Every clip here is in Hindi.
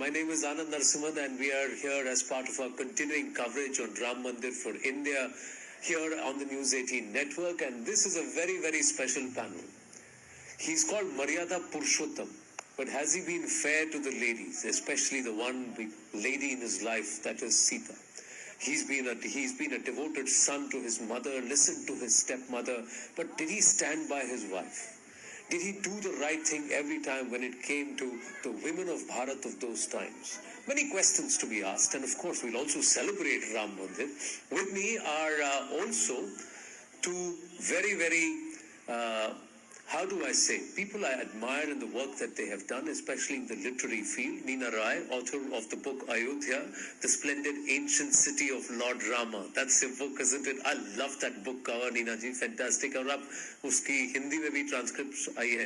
My name is Anand Narasimhan and we are here as part of our continuing coverage on Ram Mandir for India here on the News 18 network, and this is a very, very special panel. He's called Maryada Purushottam, but has he been fair to the ladies, especially the one big lady in his life, that is Sita? He's been a devoted son to his mother, listened to his stepmother, but did he stand by his wife? Did he do the right thing every time when it came to the women of Bharat of those times? Many questions to be asked, and of course we'll also celebrate Ram Mandir. With me are also two very, very how do I say, people I admire in the work that they have done, especially in the literary field. Neena Rai, author of the book Ayodhya, the splendid ancient city of Lord Rama. That's a book, isn't it? I love that book cover, Neena ji, fantastic. और अब उसकी हिंदी में भी ट्रांसक्रिप्ट आई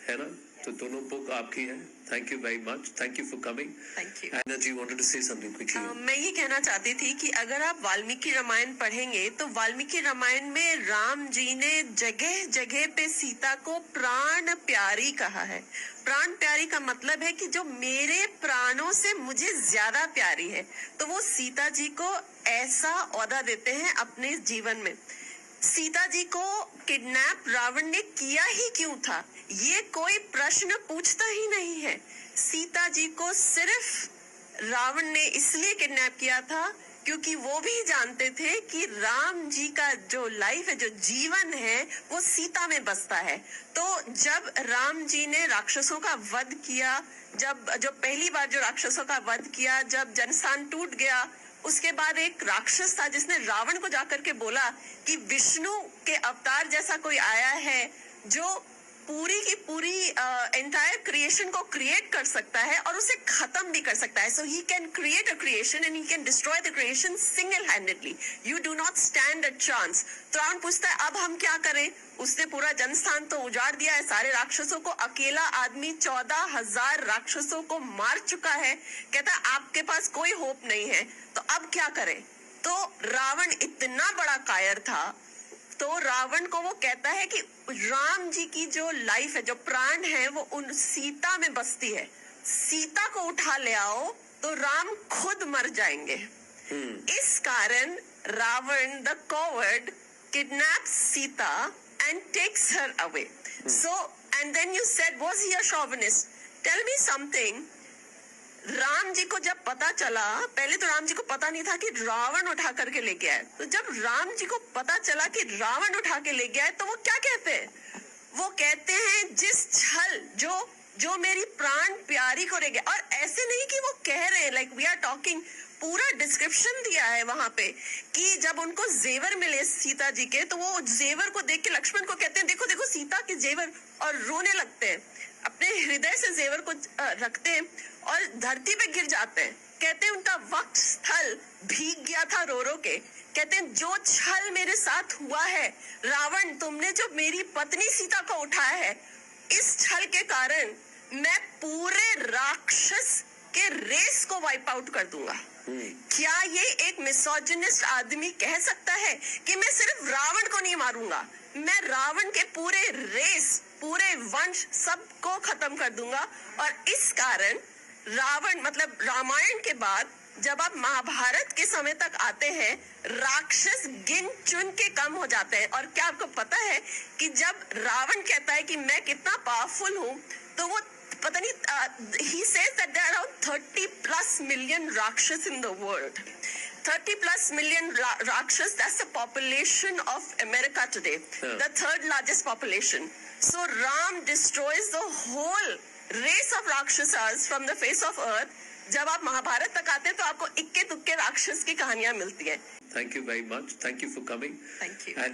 है ना? तो दोनों बुक आपकी है. Thank you very much. Thank you for coming. Thank you. Anna ji wanted to say something quickly. मैं ये कहना चाहती थी कि अगर आप वाल्मीकि रामायण पढ़ेंगे तो वाल्मीकि रामायण में राम जी ने जगह जगह पे सीता को प्राण प्यारी कहा है. प्राण प्यारी का मतलब है कि जो मेरे प्राणों से मुझे ज्यादा प्यारी है, तो वो सीता जी को ऐसा ओहदा देते हैं अपने जीवन में. सीता जी को किडनैप रावण ने किया ही क्यों था, ये कोई प्रश्न पूछता ही नहीं है. सीता जी को सिर्फ रावण ने इसलिए किडनैप किया था क्योंकि वो भी जानते थे कि राम जी का जो लाइफ है, जो जीवन है, वो सीता में बसता है. तो जब राम जी ने राक्षसों का वध किया, जो पहली बार जो राक्षसों का वध किया, जब जनस्थान टूट गया, उसके बाद एक राक्षस था जिसने रावण को जाकर के बोला कि विष्णु के अवतार जैसा कोई आया है जो पूरी की पूरी एंटायर क्रिएशन को क्रिएट कर सकता है और उसे खत्म भी कर सकता है. So he can create a creation and he can destroy the creation single handedly. You do not stand a chance. तो रावण पूछता है अब हम क्या करें. उसने पूरा जनस्थान तो उजाड़ दिया है, सारे राक्षसों को, अकेला आदमी 14,000 राक्षसों को मार चुका है. कहता है आपके पास कोई होप नहीं है, तो अब क्या करें. तो रावण इतना बड़ा कायर था, तो रावण को वो कहता है कि राम जी की जो लाइफ है, जो प्राण है, वो उन सीता में बसती है. सीता को उठा ले आओ तो राम खुद मर जाएंगे. इस कारण Ravan the coward kidnaps Sita and takes her away. So, and then you said, was he a chauvinist? Tell me something. Ram ji को जब पता चला, पहले तो राम जी को पता नहीं था कि रावण उठा करके ले गया है. तो जब राम जी को पता चला कि रावण उठा के ले गया है, तो वो क्या कहते हैं? वो कहते हैं जिस छल जो मेरी प्राण प्यारी को ले गया. और ऐसे नहीं कि वो कह रहे हैं, लाइक वी आर टॉकिंग, पूरा डिस्क्रिप्शन दिया है वहां पे कि जब उनको जेवर मिले सीता जी के, तो वो जेवर को देख के लक्ष्मण को कहते हैं देखो देखो सीता के जेवर, और रोने लगते हैं. अपने हृदय से जेवर को रखते हैं और धरती पे गिर जाते हैं. कहते हैं उनका वक्त स्थल भीग गया था रो रो के. कहते हैं जो छल मेरे साथ हुआ है रावण, तुमने जो मेरी पत्नी सीता को उठाया है, इस छल के कारण मैं पूरे राक्षस के रेस को वाइप आउट कर दूंगा. क्या ये एक मिसोजिनिस्ट आदमी कह सकता है कि मैं सिर्फ रावण को नहीं मारूंगा, मैं रावण के पूरे रेस, पूरे वंश सबको खत्म कर दूंगा. और इस कारण रावण, मतलब रामायण के बाद जब आप महाभारत के समय तक आते हैं, राक्षस गिन चुन के कम हो जाते हैं. और क्या आपको पता है कि जब रावण कहता है कि मैं कितना पावरफुल हूं, तो वो पता नहीं, he says that there are around 30+ million Rakshas in the world. 30+ million Rakshas, that's the population of America today. Yeah. The third largest population. So Ram destroys the whole race of Rakshasas from the face of earth. जब आप महाभारत तक आते हैं तो आपको इक्के तुक्के राक्षस की कहानियां मिलती हैं. Thank you very much. Thank you for coming. Thank you. And